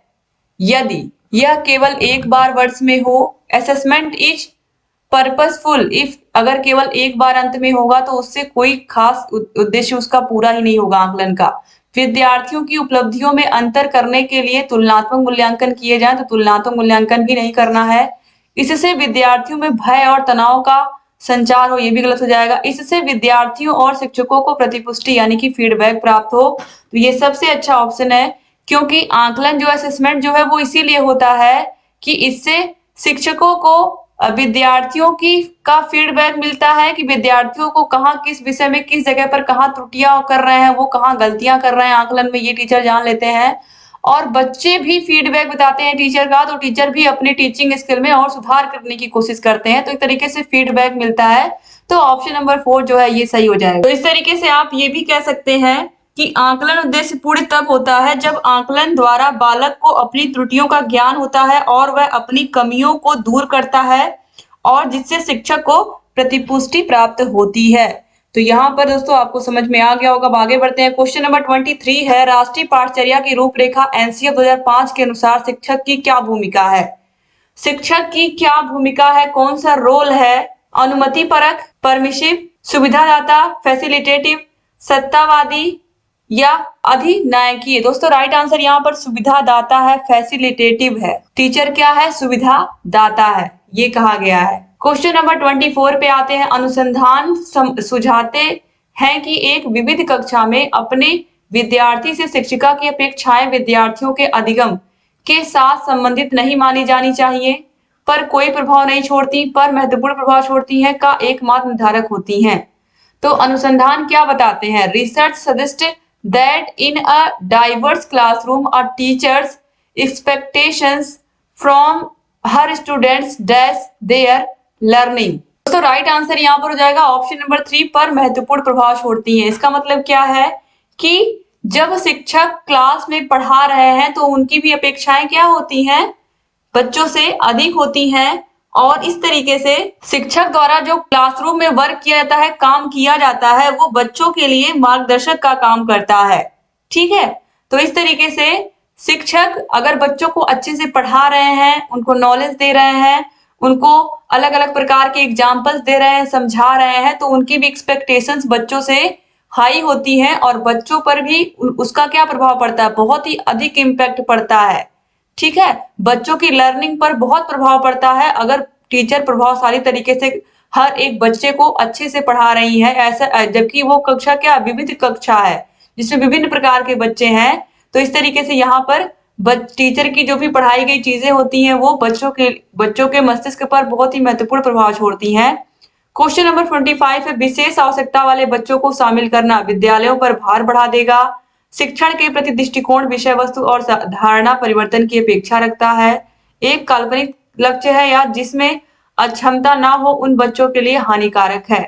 यदि यह केवल एक बार वर्ष में हो। असेसमेंट इज पर्पसफुल इफ, अगर केवल एक बार अंत में होगा तो उससे कोई खास उद्देश्य उसका पूरा ही नहीं होगा आकलन का। विद्यार्थियों की उपलब्धियों में अंतर करने के लिए तुलनात्मक मूल्यांकन किए जाए, तो तुलनात्मक मूल्यांकन भी नहीं करना है। इससे विद्यार्थियों में भय और तनाव का संचार हो, ये भी गलत हो जाएगा। इससे विद्यार्थियों और शिक्षकों को प्रतिपुष्टि यानी कि फीडबैक प्राप्त हो, तो ये सबसे अच्छा ऑप्शन है। क्योंकि आकलन जो असेसमेंट जो है वो इसीलिए होता है कि इससे शिक्षकों को विद्यार्थियों की का फीडबैक मिलता है कि विद्यार्थियों को कहाँ किस विषय में किस जगह पर कहाँ त्रुटियां कर रहे हैं, वो कहाँ गलतियां कर रहे हैं आकलन में, ये टीचर जान लेते हैं। और बच्चे भी फीडबैक बताते हैं टीचर का, तो टीचर भी अपनी टीचिंग स्किल में और सुधार करने की कोशिश करते हैं, तो एक तरीके से फीडबैक मिलता है। तो ऑप्शन नंबर 4 जो है ये सही हो जाएगा। तो इस तरीके से आप ये भी कह सकते हैं कि आकलन उद्देश्यपूर्ण तब होता है जब आकलन द्वारा बालक को अपनी त्रुटियों का ज्ञान होता है और वह अपनी कमियों को दूर करता है और जिससे शिक्षक को प्रतिपुष्टि प्राप्त होती है। तो यहाँ पर दोस्तों आपको समझ में आ गया होगा। अब आगे बढ़ते हैं। क्वेश्चन नंबर 23 है, राष्ट्रीय पाठचर्या की रूपरेखा एनसीएफ 2005 के अनुसार शिक्षक की क्या भूमिका है। शिक्षक की क्या भूमिका है, कौन सा रोल है। अनुमति परक, परमिशिव, सुविधादाता, फैसिलिटेटिव, सत्तावादी या अधिनायकीय। दोस्तों राइट आंसर यहाँ पर सुविधादाता है, फैसिलिटेटिव है। टीचर क्या है, सुविधादाता है, ये कहा गया है। क्वेश्चन नंबर 24 पे आते हैं। अनुसंधान सुझाते हैं कि एक विविध कक्षा में अपने विद्यार्थी से शिक्षिका की अपेक्षाएं विद्यार्थियों के अधिगम के साथ संबंधित नहीं मानी जानी चाहिए, पर कोई प्रभाव नहीं छोड़ती, पर महत्वपूर्ण प्रभाव छोड़ती हैं का एकमात्र निर्धारक होती हैं। तो अनुसंधान क्या बताते हैं, research suggest that in a diverse classroom a teachers expectations from her students dash there learning. तो राइट आंसर यहाँ पर हो जाएगा ऑप्शन नंबर 3, पर महत्वपूर्ण प्रभाव छोड़ती हैं। इसका मतलब क्या है कि जब शिक्षक क्लास में पढ़ा रहे हैं तो उनकी भी अपेक्षाएं क्या होती हैं, बच्चों से अधिक होती हैं। और इस तरीके से शिक्षक द्वारा जो क्लासरूम में वर्क किया जाता है, काम किया जाता है, वो बच्चों के लिए मार्गदर्शक का काम करता है। ठीक है, तो इस तरीके से शिक्षक अगर बच्चों को अच्छे से पढ़ा रहे हैं, उनको नॉलेज दे रहे हैं, उनको अलग अलग प्रकार के एग्जाम्पल्स दे रहे हैं, समझा रहे हैं, तो उनकी भी एक्सपेक्टेशंस बच्चों से हाई होती हैं और बच्चों पर भी उसका क्या प्रभाव पड़ता है, बहुत ही अधिक इम्पैक्ट पड़ता है। ठीक है, बच्चों की लर्निंग पर बहुत प्रभाव पड़ता है अगर टीचर प्रभावशाली तरीके से हर एक बच्चे को अच्छे से पढ़ा रही है। ऐसा जबकि वो कक्षा क्या विविध कक्षा है जिसमें विभिन्न प्रकार के बच्चे हैं, तो इस तरीके से यहाँ पर टीचर की जो भी पढ़ाई गई चीजें होती हैं वो बच्चों के मस्तिष्क पर बहुत ही महत्वपूर्ण प्रभाव छोड़ती हैं। क्वेश्चन नंबर 25 है, विशेष आवश्यकता वाले बच्चों को शामिल करना विद्यालयों पर भार बढ़ा देगा। शिक्षण के प्रति दृष्टिकोण विषय वस्तु और धारणा परिवर्तन की अपेक्षा रखता है। एक काल्पनिक लक्ष्य है या जिसमें अक्षमता ना हो उन बच्चों के लिए हानिकारक है।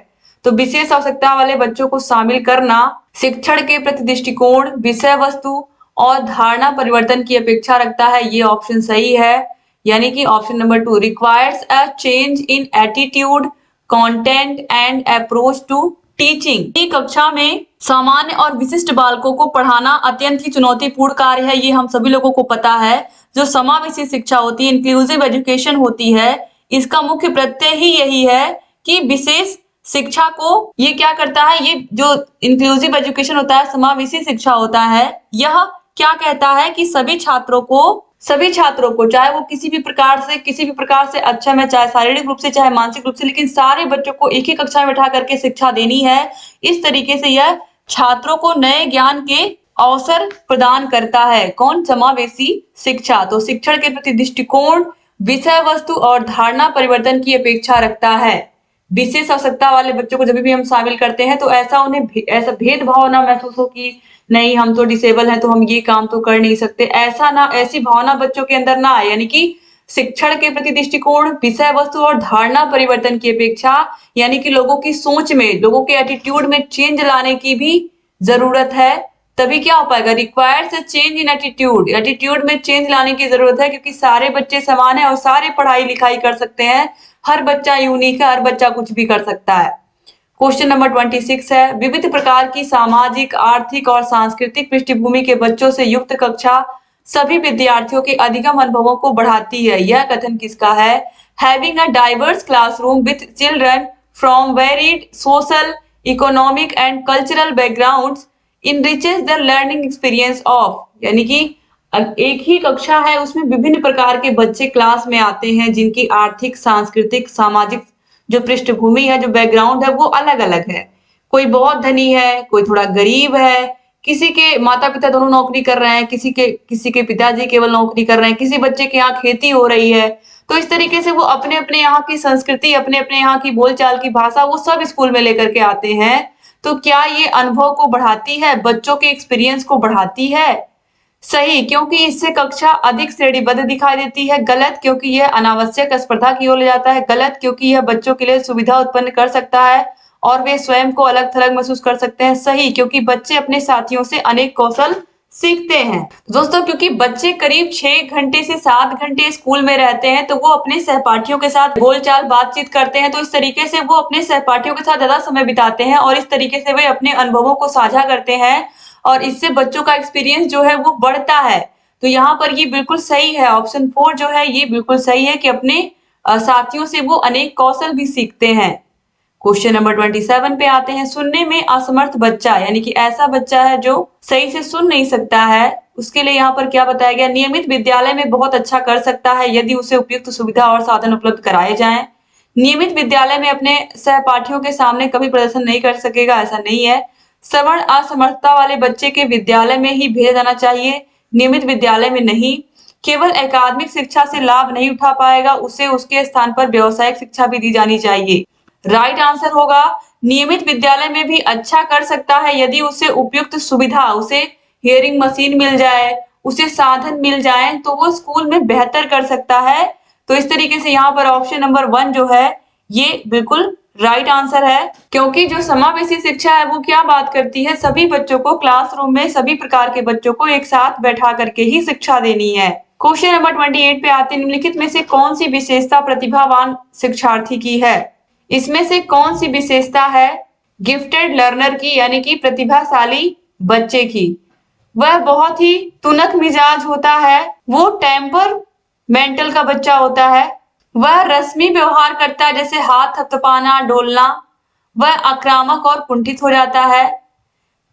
तो विशेष आवश्यकता वाले बच्चों को शामिल करना शिक्षण के प्रति दृष्टिकोण विषय वस्तु और धारणा परिवर्तन की अपेक्षा रखता है, ये ऑप्शन सही है। यानी कि option number 2 requires a change in attitude content and approach to teaching. कक्षा में सामान्य और विशिष्ट बालकों को पढ़ाना अत्यंत ही चुनौतीपूर्ण कार्य है, ये हम सभी लोगों को पता है। जो समावेशी शिक्षा होती है, इंक्लूसिव एजुकेशन होती है, इसका मुख्य प्रत्यय ही यही है कि विशेष शिक्षा को ये क्या करता है, ये जो इंक्लूसिव एजुकेशन होता है, समावेशी शिक्षा होता है, यह क्या कहता है कि सभी छात्रों को चाहे वो किसी भी प्रकार से अक्षम है, चाहे शारीरिक रूप से चाहे मानसिक रूप से, लेकिन सारे बच्चों को एक ही कक्षा में बैठा करके शिक्षा देनी है। इस तरीके से यह छात्रों को नए ज्ञान के अवसर प्रदान करता है। कौन? समावेशी शिक्षा। तो शिक्षण के प्रति दृष्टिकोण विषय वस्तु और धारणा परिवर्तन की अपेक्षा रखता है। विशेष आवश्यकता वाले बच्चों को जब भी हम शामिल करते हैं तो ऐसा भेदभाव ना महसूस हो कि नहीं हम तो डिसेबल हैं तो हम ये काम तो कर नहीं सकते, ऐसी भावना बच्चों के अंदर ना आए। यानी कि शिक्षण के प्रति दृष्टिकोण विषय वस्तु और धारणा परिवर्तन की अपेक्षा, यानी कि लोगों की सोच में, लोगों के एटीट्यूड में चेंज लाने की भी जरूरत है। तभी क्या हो पाएगा? Requires a change in attitude में चेंज लाने की जरूरत है, क्योंकि सारे बच्चे समान है और सारे पढ़ाई लिखाई कर सकते हैं। हर बच्चा यूनिक है, हर बच्चा कुछ भी कर सकता है। क्वेश्चन नंबर 26 है, विविध प्रकार की सामाजिक, आर्थिक और सांस्कृतिक पृष्ठभूमि के बच्चों से युक्त कक्षा सभी विद्यार्थियों के अधिगम अनुभवों को बढ़ाती है। यह कथन किसका है? Having a diverse classroom with children from varied social, economic and cultural backgrounds enriches the learning experience of, यानी कि एक ही कक्षा है, उसमें विभिन्न प्रकार के बच्चे क्लास में आते हैं जिनकी आर्थिक, सांस्कृतिक, सामाजिक जो पृष्ठभूमि है, जो बैकग्राउंड है, वो अलग अलग है। कोई बहुत धनी है, कोई थोड़ा गरीब है, किसी के माता पिता दोनों नौकरी कर रहे हैं, किसी के पिताजी केवल नौकरी कर रहे हैं, किसी बच्चे के यहाँ खेती हो रही है। तो इस तरीके से वो अपने अपने यहाँ की संस्कृति, अपने अपने यहाँ की बोलचाल की भाषा, वो सब स्कूल में लेकर के आते हैं। तो क्या ये अनुभव को बढ़ाती है, बच्चों के एक्सपीरियंस को बढ़ाती है? सही, क्योंकि इससे कक्षा अधिक श्रेणीबद्ध दिखाई देती है। गलत, क्योंकि यह अनावश्यक स्पर्धा की ओर ले जाता है। गलत, क्योंकि यह बच्चों के लिए सुविधा उत्पन्न कर सकता है और वे स्वयं को अलग थलग महसूस कर सकते हैं। सही, क्योंकि बच्चे अपने साथियों से अनेक कौशल सीखते हैं। दोस्तों, क्योंकि बच्चे करीब 6 घंटे से 7 घंटे स्कूल में रहते हैं, तो वो अपने सहपाठियों के साथ बोलचाल बातचीत करते हैं, तो इस तरीके से वो अपने सहपाठियों के साथ ज्यादा समय बिताते हैं और इस तरीके से वे अपने अनुभवों को साझा करते हैं और इससे बच्चों का एक्सपीरियंस जो है वो बढ़ता है। तो यहाँ पर ये बिल्कुल सही है, ऑप्शन 4 जो है ये बिल्कुल सही है कि अपने साथियों से वो अनेक कौशल भी सीखते हैं। क्वेश्चन नंबर 27 पे आते हैं, सुनने में असमर्थ बच्चा, यानी कि ऐसा बच्चा है जो सही से सुन नहीं सकता है, उसके लिए यहाँ पर क्या बताया गया? नियमित विद्यालय में बहुत अच्छा कर सकता है यदि उसे उपयुक्त सुविधा और साधन उपलब्ध कराए जाएं। नियमित विद्यालय में अपने सहपाठियों के सामने कभी प्रदर्शन नहीं कर सकेगा, ऐसा नहीं है। श्रवण असमर्थता वाले बच्चे के विद्यालय में ही भेजा जाना चाहिए, नियमित विद्यालय में नहीं। केवल एकाडमिक शिक्षा से लाभ नहीं उठा पाएगा, उसे उसके स्थान पर व्यावसायिक शिक्षा भी दी जानी चाहिए। राइट आंसर होगा, नियमित विद्यालय में भी अच्छा कर सकता है यदि उसे उपयुक्त सुविधा, उसे हियरिंग मशीन मिल जाए, उसे साधन मिल जाए, तो वो स्कूल में बेहतर कर सकता है। तो इस तरीके से यहाँ पर ऑप्शन नंबर 1 जो है ये बिल्कुल राइट आंसर है, क्योंकि जो समावेशी शिक्षा है वो क्या बात करती है? सभी बच्चों को क्लासरूम में सभी प्रकार के बच्चों को एक साथ बैठा करके ही शिक्षा देनी है। क्वेश्चन नंबर 28 पे आते हैं, निम्नलिखित में से कौन सी विशेषता प्रतिभावान शिक्षार्थी की है? इसमें से कौन सी विशेषता है गिफ्टेड लर्नर की, यानी कि प्रतिभाशाली बच्चे की? वह बहुत ही तुनक मिजाज होता है, वो टेम्पर मेंटल का बच्चा होता है, वह रस्मी व्यवहार करता है जैसे हाथ थपथपाना, डोलना, वह आक्रामक और कुंठित हो जाता है।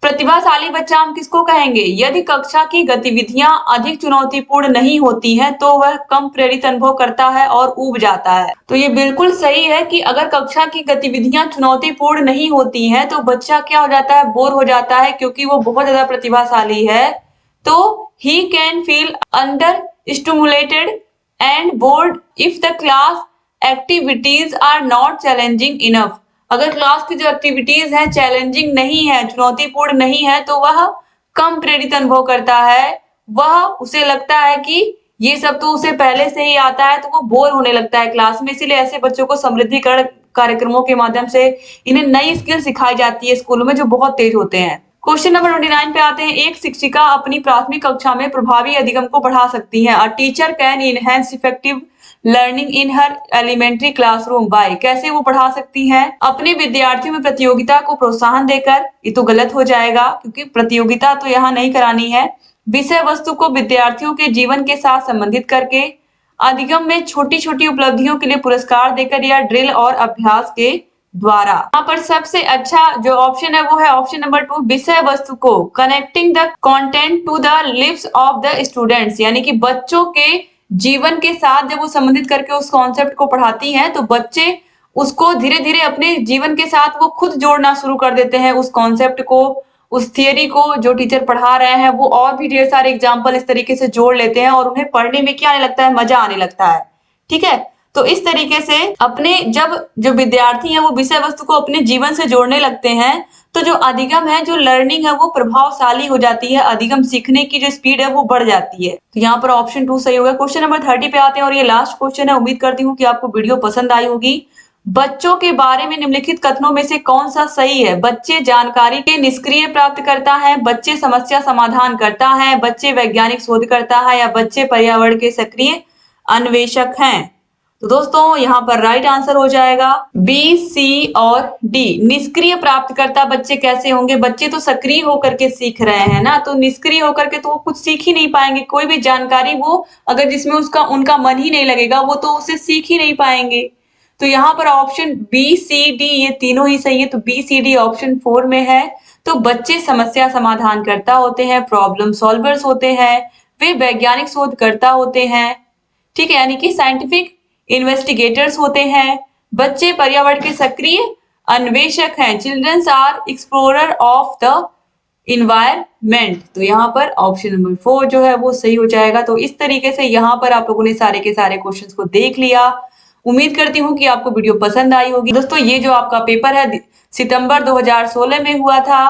प्रतिभाशाली बच्चा हम किसको कहेंगे? यदि कक्षा की गतिविधियां अधिक चुनौतीपूर्ण नहीं होती हैं, तो वह कम प्रेरित अनुभव करता है और ऊब जाता है। तो ये बिल्कुल सही है कि अगर कक्षा की गतिविधियां चुनौतीपूर्ण नहीं होती हैं, तो बच्चा क्या हो जाता है? बोर हो जाता है, क्योंकि वो बहुत ज्यादा प्रतिभाशाली है। तो he can feel under stimulated and bored if the class activities are not challenging enough। अगर क्लास की जो एक्टिविटीज हैं चैलेंजिंग नहीं है, चुनौतीपूर्ण नहीं है, तो वह कम प्रेरित अनुभव करता है। वह उसे लगता है कि ये सब तो उसे पहले से ही आता है, तो वो बोर होने लगता है क्लास में। इसीलिए ऐसे बच्चों को समृद्धिकरण कार्यक्रमों के माध्यम से इन्हें नई स्किल सिखाई जाती है स्कूलों में, जो बहुत तेज होते हैं। क्वेश्चन नंबर 29 पे आते हैं, एक शिक्षिका अपनी प्राथमिक कक्षा में प्रभावी अधिगम को बढ़ा सकती है। A teacher can enhance effective learning in her elementary classroom by. कैसे वो बढ़ा सकती हैं? अपने विद्यार्थियों में प्रतियोगिता को प्रोत्साहन देकर। ये तो गलत हो जाएगा, क्योंकि प्रतियोगिता तो यहाँ नहीं करानी है। विषय वस्तु को विद्यार्थियों के जीवन के साथ संबंधित करके, अधिगम में छोटी छोटी उपलब्धियों के लिए पुरस्कार देकर या ड्रिल और अभ्यास के द्वारा। यहाँ पर सबसे अच्छा जो ऑप्शन है वो है ऑप्शन नंबर 2, विषय वस्तु को, connecting the content to the lives of the students, यानी कि बच्चों के जीवन के साथ जब वो संबंधित करके उस कॉन्सेप्ट को पढ़ाती हैं तो बच्चे उसको धीरे धीरे अपने जीवन के साथ वो खुद जोड़ना शुरू कर देते हैं, उस कॉन्सेप्ट को, उस थियरी को जो टीचर पढ़ा रहे हैं वो और भी ढेर सारे एग्जाम्पल इस तरीके से जोड़ लेते हैं और उन्हें पढ़ने में क्या आने लगता है, मजा आने लगता है। ठीक है, तो इस तरीके से अपने जब जो विद्यार्थी हैं वो विषय वस्तु को अपने जीवन से जोड़ने लगते हैं तो जो अधिगम है, जो लर्निंग है वो प्रभावशाली हो जाती है, अधिगम सीखने की जो स्पीड है वो बढ़ जाती है। तो यहाँ पर ऑप्शन 2 सही होगा। क्वेश्चन नंबर 30 पे आते हैं और ये लास्ट क्वेश्चन है। उम्मीद करती हूँ कि आपको वीडियो पसंद आई होगी। बच्चों के बारे में निम्नलिखित कथनों में से कौन सा सही है? बच्चे जानकारी के निष्क्रिय प्राप्त करता है, बच्चे समस्या समाधान करता है, बच्चे वैज्ञानिक शोध करता है, या बच्चे पर्यावरण के सक्रिय अन्वेषक हैं। तो दोस्तों यहाँ पर राइट आंसर हो जाएगा बी, सी और डी। निष्क्रिय प्राप्तकर्ता बच्चे कैसे होंगे? बच्चे तो सक्रिय होकर के सीख रहे हैं ना, तो निष्क्रिय होकर के तो वो कुछ सीख ही नहीं पाएंगे। कोई भी जानकारी वो अगर जिसमें उसका उनका मन ही नहीं लगेगा वो तो उसे सीख ही नहीं पाएंगे। तो यहाँ पर ऑप्शन बी, सी, डी ये तीनों ही सही है। तो बी, सी, डी ऑप्शन 4 में है। तो बच्चे समस्या समाधानकर्ता होते हैं, प्रॉब्लम सॉल्वर्स होते हैं, वे वैज्ञानिक शोधकर्ता होते हैं। ठीक है, यानी कि साइंटिफिक इन्वेस्टिगेटर्स होते हैं। बच्चे पर्यावरण के सक्रिय अन्वेषक हैं। Childrens are explorer of the environment. तो यहाँ पर ऑप्शन नंबर 4 जो है वो सही हो जाएगा। तो इस तरीके से यहाँ पर आप लोगों ने सारे के सारे क्वेश्चंस को देख लिया। उम्मीद करती हूँ कि आपको वीडियो पसंद आई होगी। दोस्तों ये जो आपका पेपर है सितंबर 2016 में हुआ था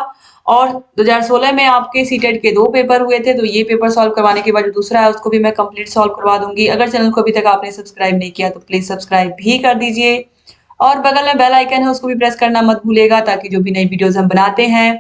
और 2016 में आपके सीटेट के 2 पेपर हुए थे। तो ये पेपर सॉल्व करवाने के बाद जो दूसरा है उसको भी मैं कंप्लीट सॉल्व करवा दूंगी। अगर चैनल को अभी तक आपने सब्सक्राइब नहीं किया तो प्लीज सब्सक्राइब भी कर दीजिए और बगल में बेल आइकन है उसको भी प्रेस करना मत भूलिएगा ताकि जो भी नई वीडियोस हम बनाते हैं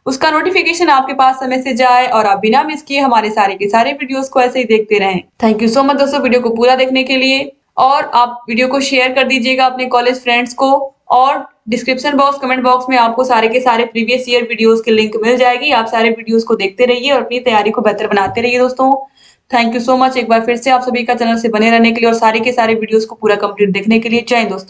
उसका नोटिफिकेशन आपके पास समय से जाए और आप बिना मिस किए हमारे सारे के सारे वीडियोस को ऐसे ही देखते रहें। थैंक यू सो मच दोस्तों वीडियो को पूरा देखने के लिए और आप वीडियो को शेयर कर दीजिएगा अपने कॉलेज फ्रेंड्स को और डिस्क्रिप्शन बॉक्स, कमेंट बॉक्स में आपको सारे के सारे प्रीवियस ईयर वीडियोस की लिंक मिल जाएगी। आप सारे वीडियोस को देखते रहिए और अपनी तैयारी को बेहतर बनाते रहिए दोस्तों। थैंक यू सो मच एक बार फिर से आप सभी का चैनल से बने रहने के लिए और सारे के सारे वीडियोस को पूरा कंप्लीट देखने के लिए। जय हिंद दोस्तों।